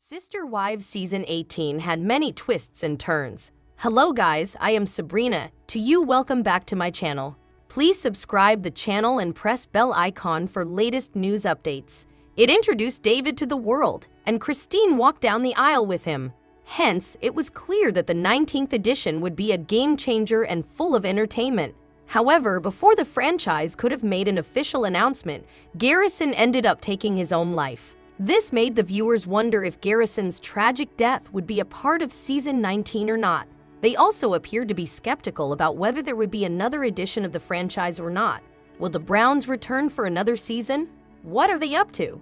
Sister Wives Season 18 had many twists and turns. Hello guys, I am Sabrina. To you, welcome back to my channel. Please subscribe the channel and press bell icon for latest news updates. It introduced David to the world, and Christine walked down the aisle with him. Hence, it was clear that the 19th edition would be a game changer and full of entertainment. However, before the franchise could have made an official announcement, Garrison ended up taking his own life. This made the viewers wonder if Garrison's tragic death would be a part of Season 19 or not. They also appeared to be skeptical about whether there would be another edition of the franchise or not. Will the Browns return for another season? What are they up to?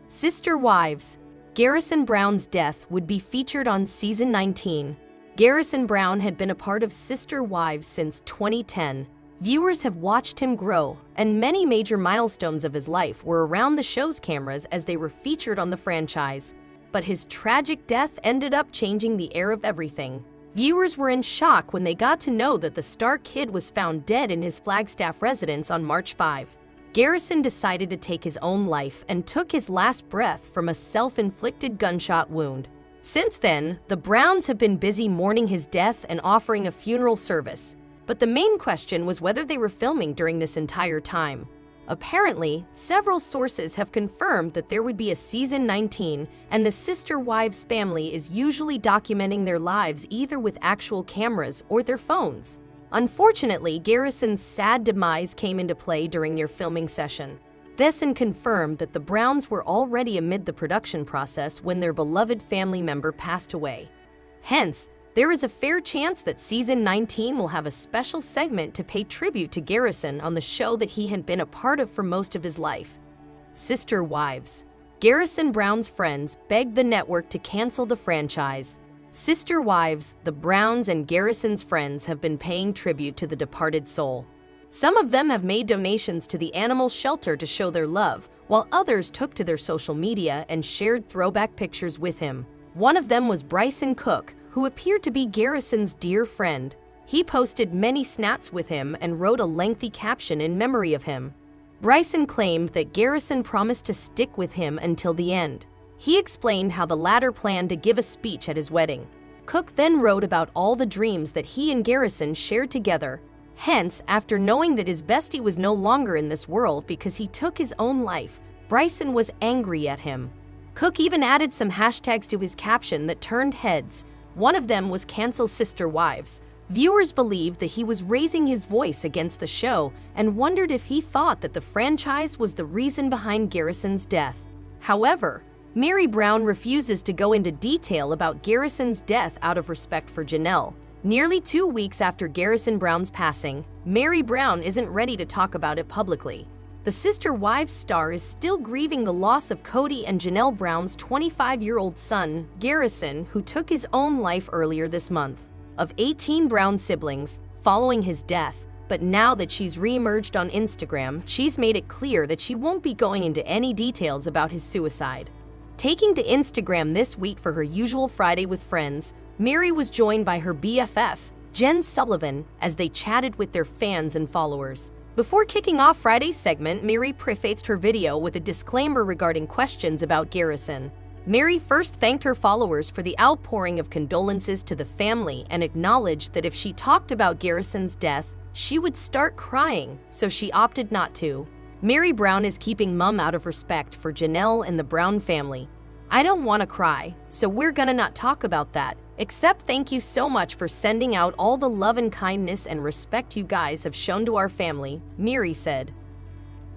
Sister Wives. Garrison Brown's death would be featured on Season 19. Garrison Brown had been a part of Sister Wives since 2010. Viewers have watched him grow, and many major milestones of his life were around the show's cameras as they were featured on the franchise. But his tragic death ended up changing the air of everything. Viewers were in shock when they got to know that the star kid was found dead in his Flagstaff residence on March 5. Garrison decided to take his own life and took his last breath from a self-inflicted gunshot wound. Since then, the Browns have been busy mourning his death and offering a funeral service. But the main question was whether they were filming during this entire time. Apparently, several sources have confirmed that there would be a Season 19, and the Sister Wives family is usually documenting their lives either with actual cameras or their phones. Unfortunately, Garrison's sad demise came into play during their filming session. Garrison confirmed that the Browns were already amid the production process when their beloved family member passed away. Hence, there is a fair chance that Season 19 will have a special segment to pay tribute to Garrison on the show that he had been a part of for most of his life. Sister Wives. Garrison Brown's friends begged the network to cancel the franchise. Sister Wives, the Browns and Garrison's friends have been paying tribute to the departed soul. Some of them have made donations to the animal shelter to show their love, while others took to their social media and shared throwback pictures with him. One of them was Bryson Cook, who appeared to be Garrison's dear friend. He posted many snaps with him and wrote a lengthy caption in memory of him. Bryson claimed that Garrison promised to stick with him until the end. He explained how the latter planned to give a speech at his wedding. Cook then wrote about all the dreams that he and Garrison shared together. Hence, after knowing that his bestie was no longer in this world because he took his own life, Bryson was angry at him. Cook even added some hashtags to his caption that turned heads. One of them was "Cancel Sister Wives." Viewers believed that he was raising his voice against the show and wondered if he thought that the franchise was the reason behind Garrison's death. However, Mary Brown refuses to go into detail about Garrison's death out of respect for Janelle. Nearly 2 weeks after Garrison Brown's passing, Mary Brown isn't ready to talk about it publicly. The Sister Wives star is still grieving the loss of Kody and Janelle Brown's 25-year-old son, Garrison, who took his own life earlier this month. Of 18 Brown siblings, following his death, but now that she's re-emerged on Instagram, she's made it clear that she won't be going into any details about his suicide. Taking to Instagram this week for her usual Friday with friends, Mary was joined by her BFF, Jen Sullivan, as they chatted with their fans and followers. Before kicking off Friday's segment, Mary prefaced her video with a disclaimer regarding questions about Garrison. Mary first thanked her followers for the outpouring of condolences to the family and acknowledged that if she talked about Garrison's death, she would start crying, so she opted not to. Mary Brown is keeping mum out of respect for Janelle and the Brown family. "I don't want to cry, so we're gonna not talk about that. Except thank you so much for sending out all the love and kindness and respect you guys have shown to our family," Mary said.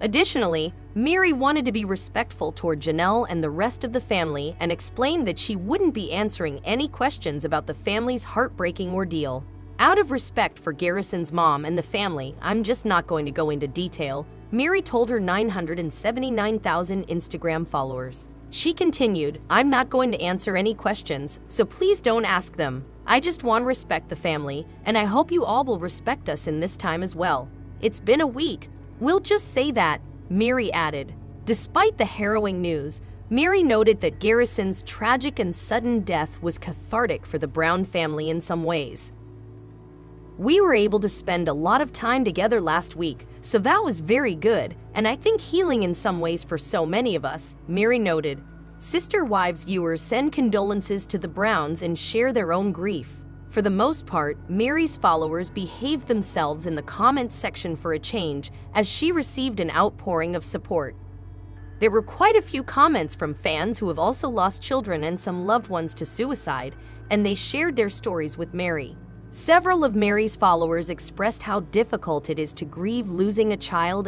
Additionally, Mary wanted to be respectful toward Janelle and the rest of the family and explained that she wouldn't be answering any questions about the family's heartbreaking ordeal. "Out of respect for Garrison's mom and the family, I'm just not going to go into detail," Mary told her 979,000 Instagram followers. She continued, "I'm not going to answer any questions, so please don't ask them. I just want to respect the family, and I hope you all will respect us in this time as well. It's been a week. We'll just say that," Mary added. Despite the harrowing news, Mary noted that Garrison's tragic and sudden death was cathartic for the Brown family in some ways. "We were able to spend a lot of time together last week, so that was very good, and I think healing in some ways for so many of us," Mary noted. Sister Wives viewers send condolences to the Browns and share their own grief. For the most part, Mary's followers behaved themselves in the comments section for a change, as she received an outpouring of support. There were quite a few comments from fans who have also lost children and some loved ones to suicide, and they shared their stories with Mary. Several of Mary's followers expressed how difficult it is to grieve losing a child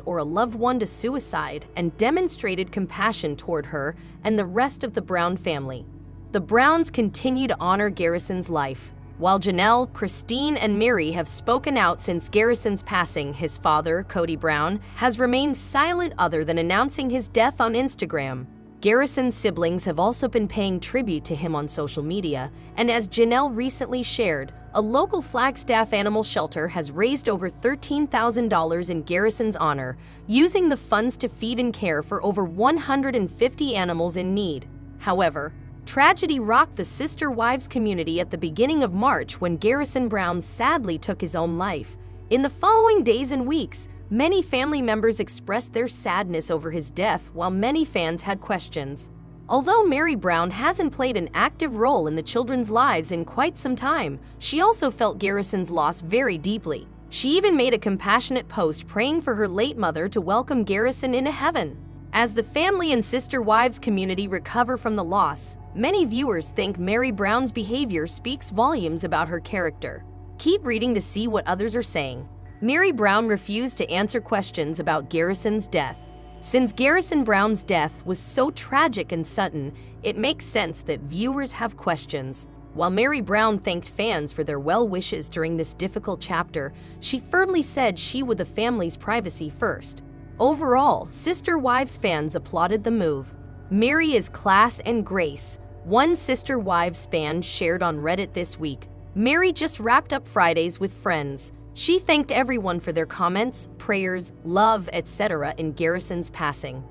or a loved one to suicide and demonstrated compassion toward her and the rest of the Brown family. The Browns continue to honor Garrison's life. While Janelle, Christine, and Mary have spoken out since Garrison's passing, his father, Kody Brown, has remained silent other than announcing his death on Instagram. Garrison's siblings have also been paying tribute to him on social media, and as Janelle recently shared, a local Flagstaff animal shelter has raised over $13,000 in Garrison's honor, using the funds to feed and care for over 150 animals in need. However, tragedy rocked the Sister Wives community at the beginning of March when Garrison Brown sadly took his own life. In the following days and weeks, many family members expressed their sadness over his death, while many fans had questions. Although Mary Brown hasn't played an active role in the children's lives in quite some time, she also felt Garrison's loss very deeply. She even made a compassionate post praying for her late mother to welcome Garrison into heaven. As the family and Sister Wives community recover from the loss, many viewers think Mary Brown's behavior speaks volumes about her character. Keep reading to see what others are saying. Mary Brown refused to answer questions about Garrison's death. Since Garrison Brown's death was so tragic and sudden, it makes sense that viewers have questions. While Mary Brown thanked fans for their well wishes during this difficult chapter, she firmly said she would the family's privacy first. Overall, Sister Wives fans applauded the move. Mary is class and grace, one Sister Wives fan shared on Reddit this week. Mary just wrapped up Fridays with friends. She thanked everyone for their comments, prayers, love, etc. in Garrison's passing.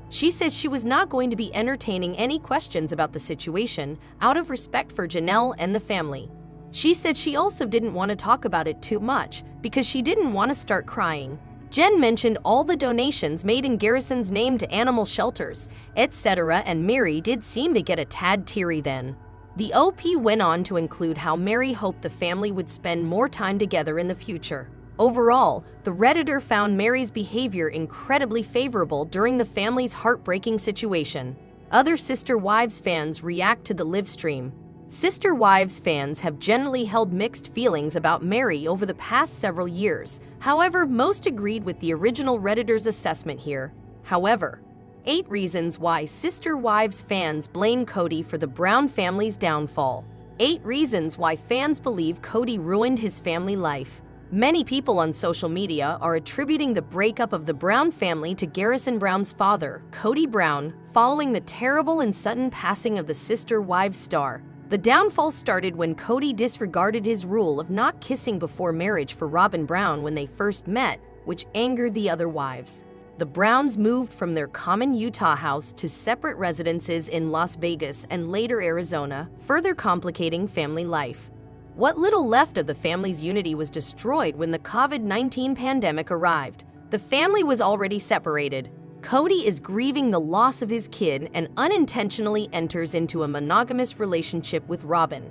She said she was not going to be entertaining any questions about the situation out of respect for Janelle and the family. She said she also didn't want to talk about it too much because she didn't want to start crying. Jen mentioned all the donations made in Garrison's name to animal shelters, etc., and Mary did seem to get a tad teary then. The OP went on to include how Mary hoped the family would spend more time together in the future. Overall, the Redditor found Mary's behavior incredibly favorable during the family's heartbreaking situation. Other Sister Wives fans react to the livestream. Sister Wives fans have generally held mixed feelings about Mary over the past several years. However, most agreed with the original Redditor's assessment here. However, 8 reasons why Sister Wives fans blame Kody for the Brown family's downfall. 8 reasons why fans believe Kody ruined his family life. Many people on social media are attributing the breakup of the Brown family to Garrison Brown's father, Kody Brown, following the terrible and sudden passing of the Sister Wives star. The downfall started when Kody disregarded his rule of not kissing before marriage for Robin Brown when they first met, which angered the other wives. The Browns moved from their common Utah house to separate residences in Las Vegas and later Arizona, further complicating family life. What little left of the family's unity was destroyed when the COVID-19 pandemic arrived. The family was already separated. Kody is grieving the loss of his kid and unintentionally enters into a monogamous relationship with Robin.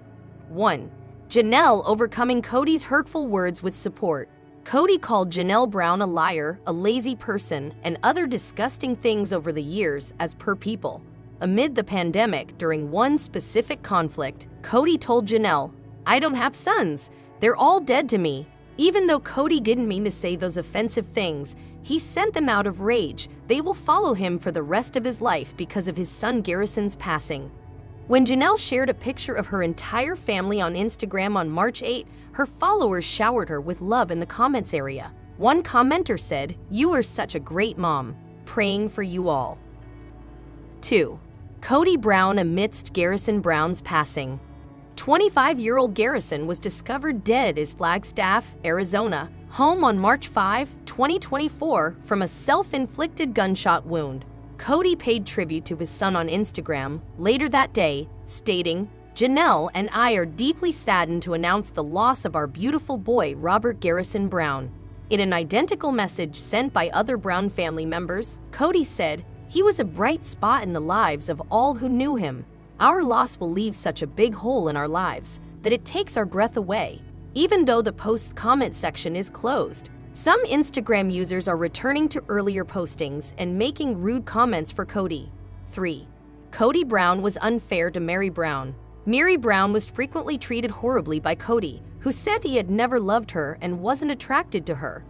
1. Janelle overcoming Kody's hurtful words with support. Kody called Janelle Brown a liar, a lazy person, and other disgusting things over the years, as per People. Amid the pandemic, during one specific conflict, Kody told Janelle, "I don't have sons. They're all dead to me." Even though Kody didn't mean to say those offensive things, he sent them out of rage. They will follow him for the rest of his life because of his son Garrison's passing. When Janelle shared a picture of her entire family on Instagram on March 8, her followers showered her with love in the comments area. One commenter said, "You are such a great mom. Praying for you all." 2. Kody Brown amidst Garrison Brown's passing. 25-year-old Garrison was discovered dead in Flagstaff, Arizona, home on March 5, 2024, from a self-inflicted gunshot wound. Kody paid tribute to his son on Instagram later that day, stating, "Janelle and I are deeply saddened to announce the loss of our beautiful boy, Robert Garrison Brown." In an identical message sent by other Brown family members, Kody said, He was a bright spot in the lives of all who knew him. Our loss will leave such a big hole in our lives that it takes our breath away. Even though the post comment section is closed, some Instagram users are returning to earlier postings and making rude comments for Kody. 3. Kody Brown was unfair to Meri Brown. Meri Brown was frequently treated horribly by Kody, who said he had never loved her and wasn't attracted to her.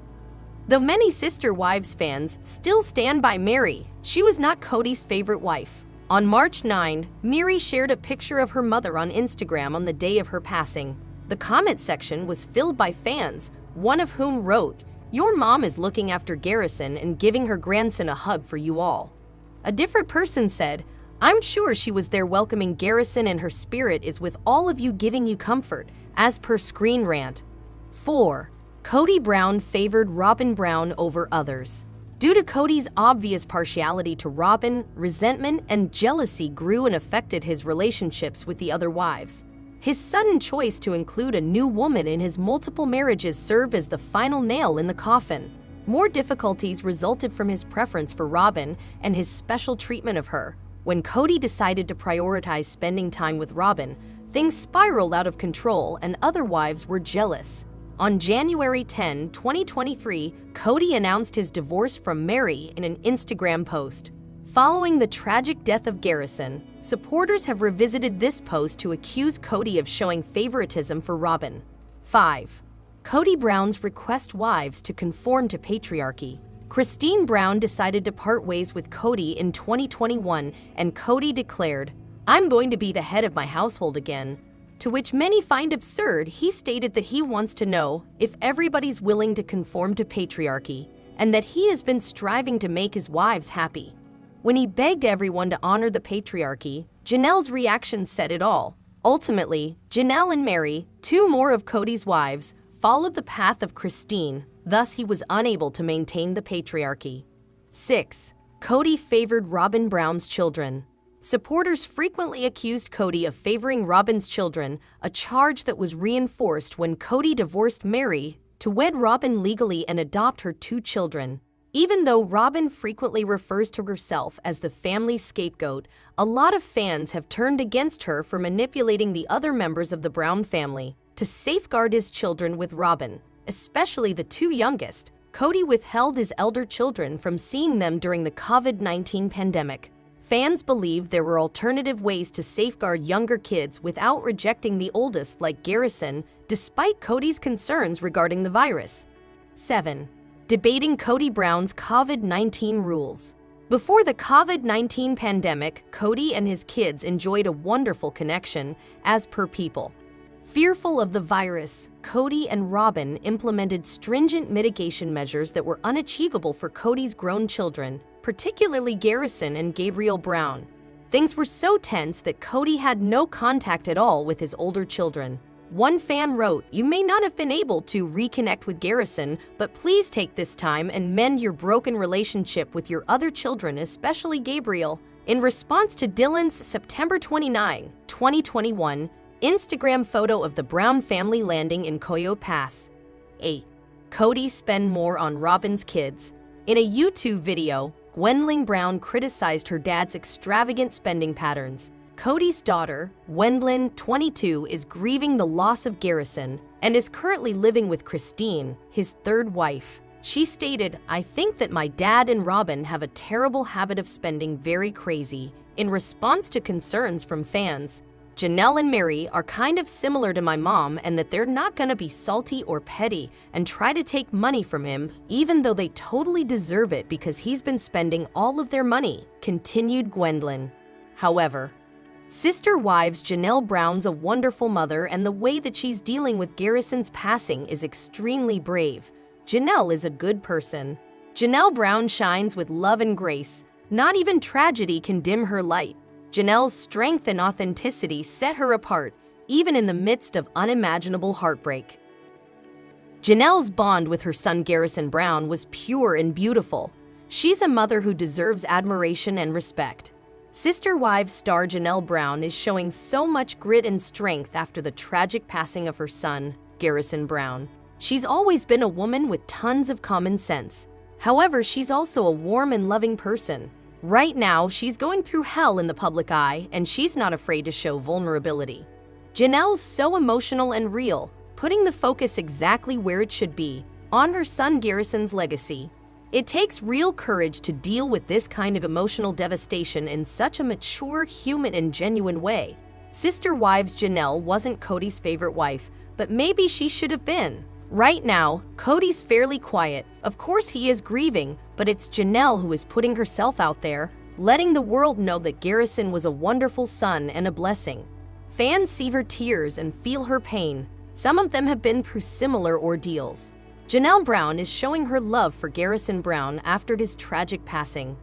Though many Sister Wives fans still stand by Meri, she was not Kody's favorite wife. On March 9, Meri shared a picture of her mother on Instagram on the day of her passing. The comment section was filled by fans, one of whom wrote, "Your mom is looking after Garrison and giving her grandson a hug for you all." A different person said, "I'm sure she was there welcoming Garrison and her spirit is with all of you giving you comfort," as per Screen Rant. 4. Kody Brown favored Robyn Brown over others. Due to Kody's obvious partiality to Robyn, resentment and jealousy grew and affected his relationships with the other wives. His sudden choice to include a new woman in his multiple marriages served as the final nail in the coffin. More difficulties resulted from his preference for Robyn and his special treatment of her. When Kody decided to prioritize spending time with Robyn, things spiraled out of control and other wives were jealous. On January 10, 2023, Kody announced his divorce from Meri in an Instagram post. Following the tragic death of Garrison, supporters have revisited this post to accuse Kody of showing favoritism for Robyn. 5. Kody Brown's request wives to conform to patriarchy. Christine Brown decided to part ways with Kody in 2021, and Kody declared, "I'm going to be the head of my household again." To which many find absurd, he stated that he wants to know if everybody's willing to conform to patriarchy, and that he has been striving to make his wives happy. When he begged everyone to honor the patriarchy, Janelle's reaction said it all. Ultimately, Janelle and Meri, two more of Kody's wives, followed the path of Christine, thus he was unable to maintain the patriarchy. 6. Kody favored Robyn Brown's children. Supporters frequently accused Kody of favoring Robyn's children, a charge that was reinforced when Kody divorced Meri to wed Robyn legally and adopt her two children. Even though Robyn frequently refers to herself as the family's scapegoat, a lot of fans have turned against her for manipulating the other members of the Brown family to safeguard his children with Robyn, especially the two youngest. Kody withheld his elder children from seeing them during the COVID-19 pandemic. Fans believe there were alternative ways to safeguard younger kids without rejecting the oldest like Garrison, despite Kody's concerns regarding the virus. 7. Debating Kody Brown's COVID-19 rules. Before the COVID-19 pandemic, Kody and his kids enjoyed a wonderful connection, as per People. Fearful of the virus, Kody and Robyn implemented stringent mitigation measures that were unachievable for Kody's grown children, particularly Garrison and Gabriel Brown. Things were so tense that Kody had no contact at all with his older children. One fan wrote, "You may not have been able to reconnect with Garrison, but please take this time and mend your broken relationship with your other children, especially Gabriel." In response to Dylan's September 29, 2021, Instagram photo of the Brown family landing in Coyote Pass. 8. Kody spend more on Robyn's kids. In a YouTube video, Gwendolyn Brown criticized her dad's extravagant spending patterns. Kody's daughter, Gwendolyn, 22, is grieving the loss of Garrison and is currently living with Christine, his third wife. She stated, "I think that my dad and Robyn have a terrible habit of spending very crazy." In response to concerns from fans, Janelle and Meri are kind of similar to my mom and that they're not gonna be salty or petty and try to take money from him, even though they totally deserve it because he's been spending all of their money, continued Gwendolyn. However, Sister Wives Janelle Brown's a wonderful mother and the way that she's dealing with Garrison's passing is extremely brave. Janelle is a good person. Janelle Brown shines with love and grace. Not even tragedy can dim her light. Janelle's strength and authenticity set her apart, even in the midst of unimaginable heartbreak. Janelle's bond with her son Garrison Brown was pure and beautiful. She's a mother who deserves admiration and respect. Sister Wives star Janelle Brown is showing so much grit and strength after the tragic passing of her son, Garrison Brown. She's always been a woman with tons of common sense. However, she's also a warm and loving person. Right now, she's going through hell in the public eye, and she's not afraid to show vulnerability. Janelle's so emotional and real, putting the focus exactly where it should be, on her son Garrison's legacy. It takes real courage to deal with this kind of emotional devastation in such a mature, human, and genuine way. Sister Wives Janelle wasn't Kody's favorite wife, but maybe she should have been. Right now, Kody's fairly quiet. Of course he is grieving, but it's Janelle who is putting herself out there, letting the world know that Garrison was a wonderful son and a blessing. Fans see her tears and feel her pain. Some of them have been through similar ordeals. Janelle Brown is showing her love for Garrison Brown after his tragic passing.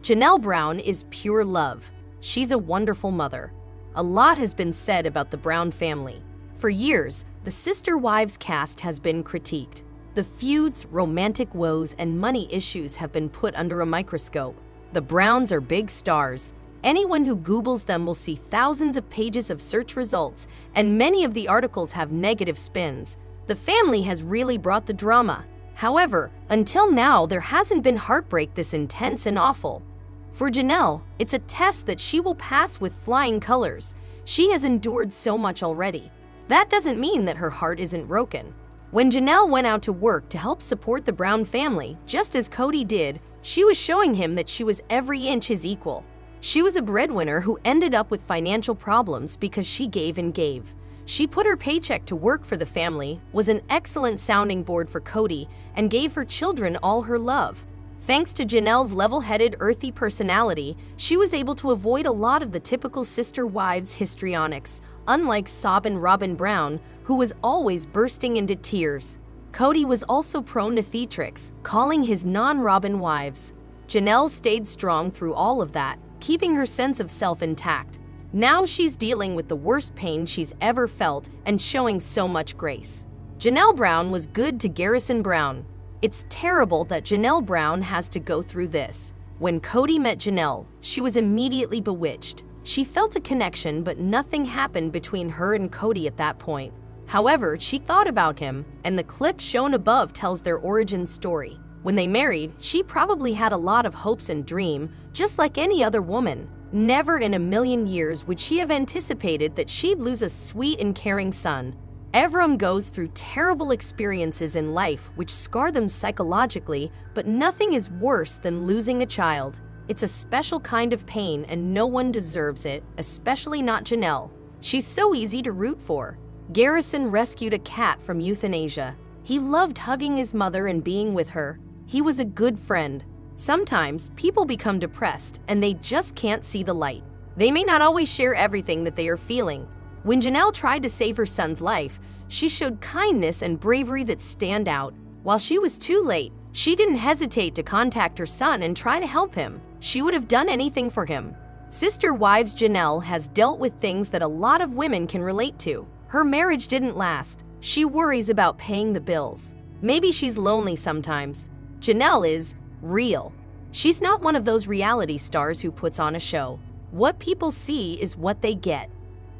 Janelle Brown is pure love. She's a wonderful mother. A lot has been said about the Brown family. For years, the Sister Wives cast has been critiqued. The feuds, romantic woes, and money issues have been put under a microscope. The Browns are big stars. Anyone who Googles them will see thousands of pages of search results, and many of the articles have negative spins. The family has really brought the drama. However, until now, there hasn't been heartbreak this intense and awful. For Janelle, it's a test that she will pass with flying colors. She has endured so much already. That doesn't mean that her heart isn't broken. When Janelle went out to work to help support the Brown family, just as Kody did, she was showing him that she was every inch his equal. She was a breadwinner who ended up with financial problems because she gave and gave. She put her paycheck to work for the family, was an excellent sounding board for Kody, and gave her children all her love. Thanks to Janelle's level-headed, earthy personality, she was able to avoid a lot of the typical sister wives histrionics, unlike sobbing Robin Brown, who was always bursting into tears. Kody was also prone to theatrics, calling his non-Robin wives. Janelle stayed strong through all of that, keeping her sense of self intact. Now she's dealing with the worst pain she's ever felt and showing so much grace. Janelle Brown was good to Garrison Brown. It's terrible that Janelle Brown has to go through this. When Kody met Janelle, she was immediately bewitched. She felt a connection, but nothing happened between her and Kody at that point. However, she thought about him, and the clip shown above tells their origin story. When they married, she probably had a lot of hopes and dreams, just like any other woman. Never in a million years would she have anticipated that she'd lose a sweet and caring son. Everyone goes through terrible experiences in life which scar them psychologically, but nothing is worse than losing a child. It's a special kind of pain and no one deserves it, especially not Janelle. She's so easy to root for. Garrison rescued a cat from euthanasia. He loved hugging his mother and being with her. He was a good friend. Sometimes people become depressed and they just can't see the light. They may not always share everything that they are feeling. When Janelle tried to save her son's life, she showed kindness and bravery that stand out. While she was too late, she didn't hesitate to contact her son and try to help him. She would have done anything for him. Sister Wives Janelle has dealt with things that a lot of women can relate to. Her marriage didn't last. She worries about paying the bills. Maybe she's lonely sometimes. Janelle is real. She's not one of those reality stars who puts on a show. What people see is what they get.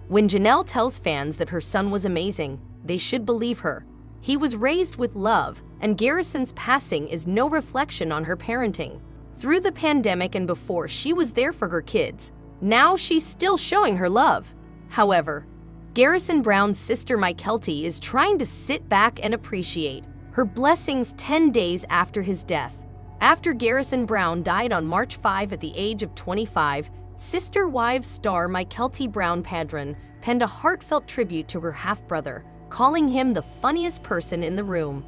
When Janelle tells fans that her son was amazing, they should believe her. He was raised with love, and Garrison's passing is no reflection on her parenting. Through the pandemic and before, she was there for her kids. Now she's still showing her love. However, Garrison Brown's sister Kody is trying to sit back and appreciate her blessings 10 days after his death. After Garrison Brown died on March 5 at the age of 25, Sister Wives star Kody Brown Padron penned a heartfelt tribute to her half-brother, calling him the funniest person in the room.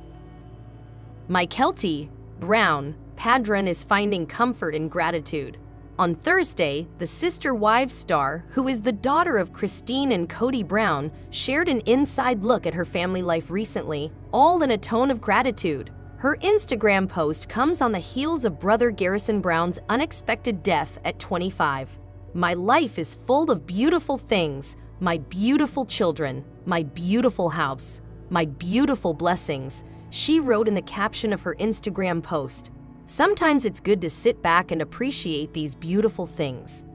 Kody Brown Padron is finding comfort and gratitude. On Thursday, the Sister Wives star, who is the daughter of Christine and Kody Brown, shared an inside look at her family life recently, all in a tone of gratitude. Her Instagram post comes on the heels of brother Garrison Brown's unexpected death at 25. "My life is full of beautiful things, my beautiful children, my beautiful house, my beautiful blessings," she wrote in the caption of her Instagram post. Sometimes it's good to sit back and appreciate these beautiful things.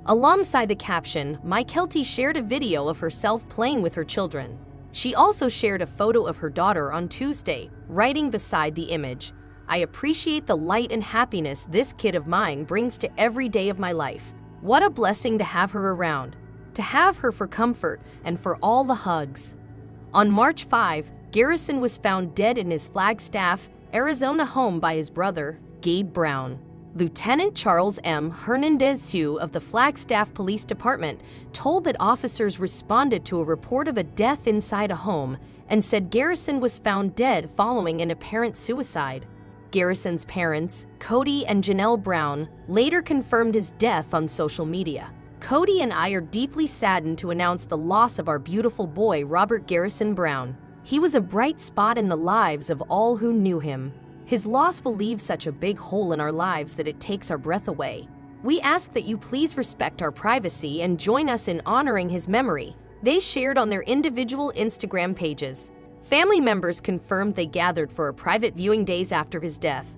Alongside the caption, Kody shared a video of herself playing with her children. She also shared a photo of her daughter on Tuesday, writing beside the image, I appreciate the light and happiness this kid of mine brings to every day of my life. What a blessing to have her around, to have her for comfort and for all the hugs." On March 5, Garrison was found dead in his Flagstaff, Arizona home by his brother, Gabe Brown. Lieutenant Charles M. Hernandez-Hugh of the Flagstaff Police Department told that officers responded to a report of a death inside a home and said Garrison was found dead following an apparent suicide. Garrison's parents, Kody and Janelle Brown, later confirmed his death on social media. "Kody and I are deeply saddened to announce the loss of our beautiful boy, Robert Garrison Brown. He was a bright spot in the lives of all who knew him. His loss will leave such a big hole in our lives that it takes our breath away. We ask that you please respect our privacy and join us in honoring his memory," they shared on their individual Instagram pages. Family members confirmed they gathered for a private viewing days after his death.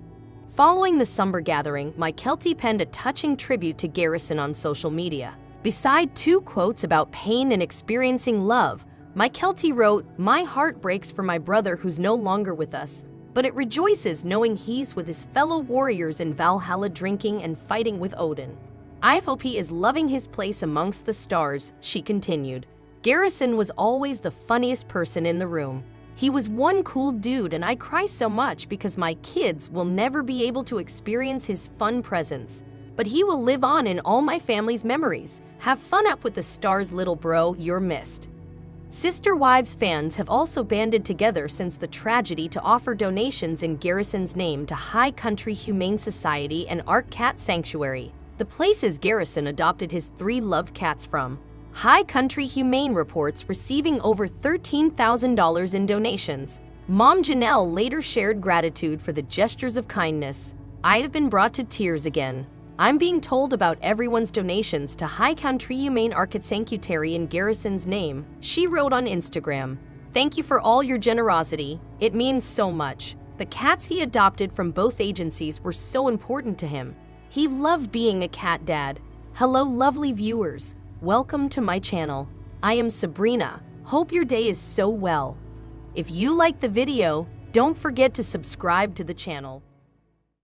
Following the somber gathering, Kody penned a touching tribute to Garrison on social media. Beside 2 quotes about pain and experiencing love, Kody wrote, "My heart breaks for my brother who's no longer with us, but it rejoices knowing he's with his fellow warriors in Valhalla drinking and fighting with Odin. I hope he is loving his place amongst the stars," she continued. "Garrison was always the funniest person in the room. He was one cool dude, and I cry so much because my kids will never be able to experience his fun presence. But he will live on in all my family's memories. Have fun up with the stars, little bro, you're missed." Sister Wives fans have also banded together since the tragedy to offer donations in Garrison's name to High Country Humane Society and Ark Cat Sanctuary, the places Garrison adopted his 3 loved cats from. High Country Humane reports receiving over $13,000 in donations. Mom Janelle later shared gratitude for the gestures of kindness. "I have been brought to tears again. I'm being told about everyone's donations to High Country Humane Ark Sanctuary in Garrison's name," she wrote on Instagram. "Thank you for all your generosity. It means so much. The cats he adopted from both agencies were so important to him. He loved being a cat dad." Hello, lovely viewers. Welcome to my channel. I am Sabrina. Hope your day is so well. If you like the video, don't forget to subscribe to the channel.